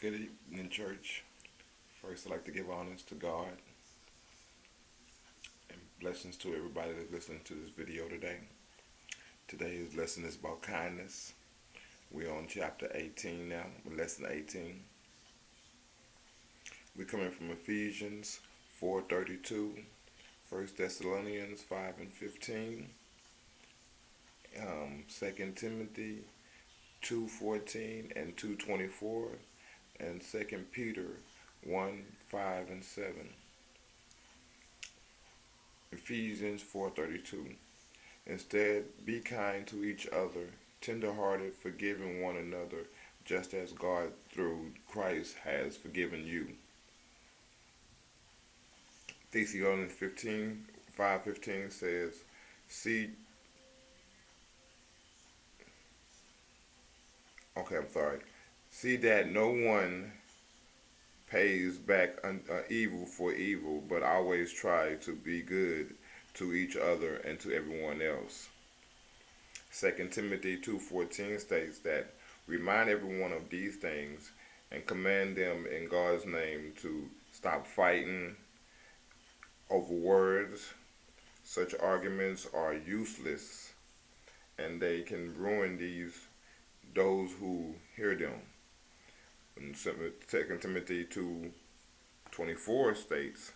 Good evening, church. First, I'd like to give honors to God and blessings to everybody that's listening to this video today. Today's lesson is about kindness. We're on chapter 18 now, lesson 18. We're coming from Ephesians 4:32, 1 Thessalonians 5 and 15, 2 Timothy 2:14 and 2:24, and 2 Peter 1:5 and 7. Ephesians 4:32. Instead, be kind to each other, tender-hearted, forgiving one another, just as God through Christ has forgiven you. Thessalonians 5:15 says, "See, okay, I'm sorry. See that no one pays back evil for evil, but always try to be good to each other and to everyone else." 2 Timothy 2:14 states that remind everyone of these things and command them in God's name to stop fighting over words. Such arguments are useless and they can ruin those who hear them. And 2 Timothy 2:24 states,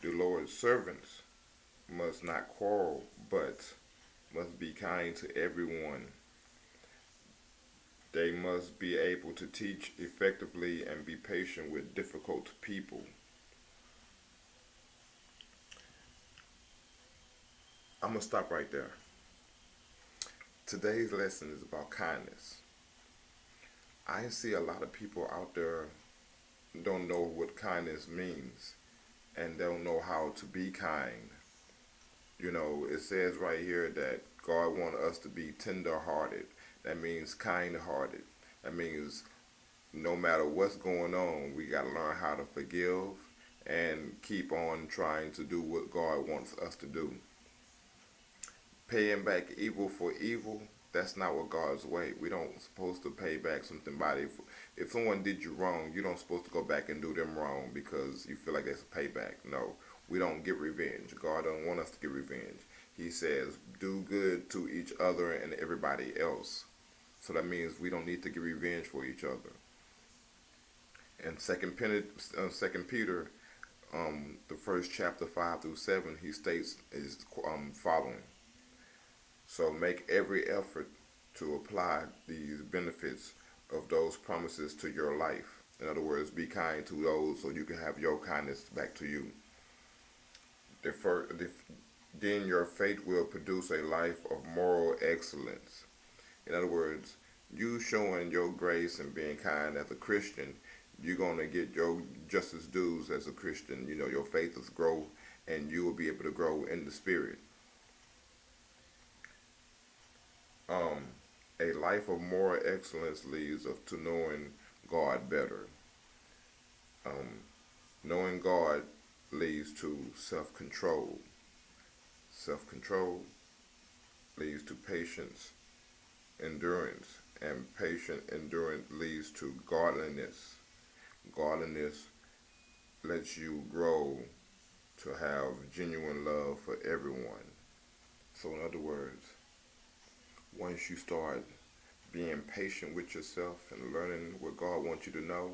the Lord's servants must not quarrel, but must be kind to everyone. They must be able to teach effectively and be patient with difficult people. I'm going to stop right there. Today's lesson is about kindness. I see a lot of people out there don't know what kindness means and don't know how to be kind. You know, it says right here that God wants us to be tender-hearted. That means kind-hearted. That means no matter what's going on, we got to learn how to forgive and keep on trying to do what God wants us to do. Paying back evil for evil, that's not what God's way. We don't supposed to pay back something body. If someone did you wrong, you don't supposed to go back and do them wrong because you feel like that's a payback. No, we don't get revenge. God don't want us to get revenge. He says, do good to each other and everybody else. So that means we don't need to get revenge for each other. And Second Peter, the first chapter 5 through 7, he states is following. So make every effort to apply these benefits of those promises to your life. In other words, be kind to those so you can have your kindness back to you. Then your faith will produce a life of moral excellence. In other words, you showing your grace and being kind as a Christian, you're going to get your justice dues as a Christian. You know, your faith is grow and you will be able to grow in the spirit. Um, a life of moral excellence leads up to knowing God better. Um, Knowing God leads to self-control. Self-control leads to patience, endurance, and patient endurance leads to godliness. Godliness lets you grow to have genuine love for everyone. So in other words, once you start being patient with yourself and learning what God wants you to know,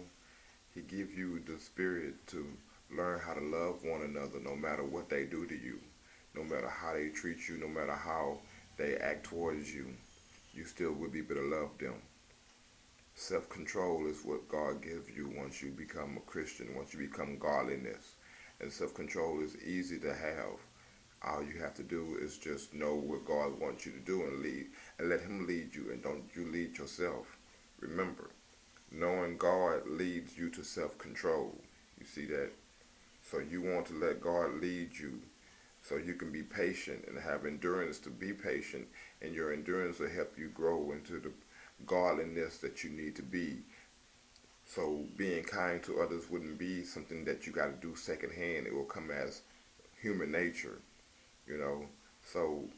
He gives you the spirit to learn how to love one another no matter what they do to you, no matter how they treat you, no matter how they act towards you. You still will be able to love them. Self-control is what God gives you once you become a Christian, once you become godliness. And self-control is easy to have. All you have to do is just know what God wants you to do and lead, and let Him lead you, and don't you lead yourself. Remember, knowing God leads you to self-control. You see that? So you want to let God lead you so you can be patient and have endurance to be patient, and your endurance will help you grow into the godliness that you need to be. So being kind to others wouldn't be something that you got to do secondhand. It will come as human nature, you know. So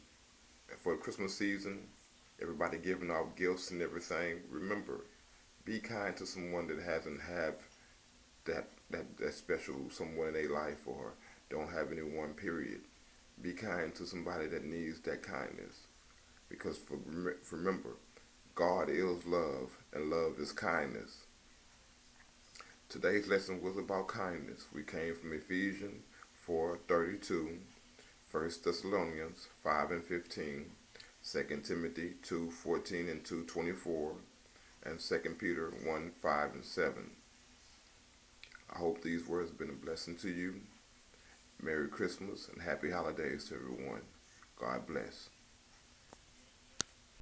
for the Christmas season, everybody giving out gifts and everything, remember, Be kind to someone that hasn't have that special someone in their life or don't have anyone, period. Be kind to somebody that needs that kindness. Because remember, God is love and love is kindness. Today's lesson was about kindness. We came from Ephesians 4:32, 1 Thessalonians 5 and 15, 2 Timothy 2:14 and 2:24, and 2 Peter 1:5 and 7. I hope these words have been a blessing to you. Merry Christmas and happy holidays to everyone. God bless.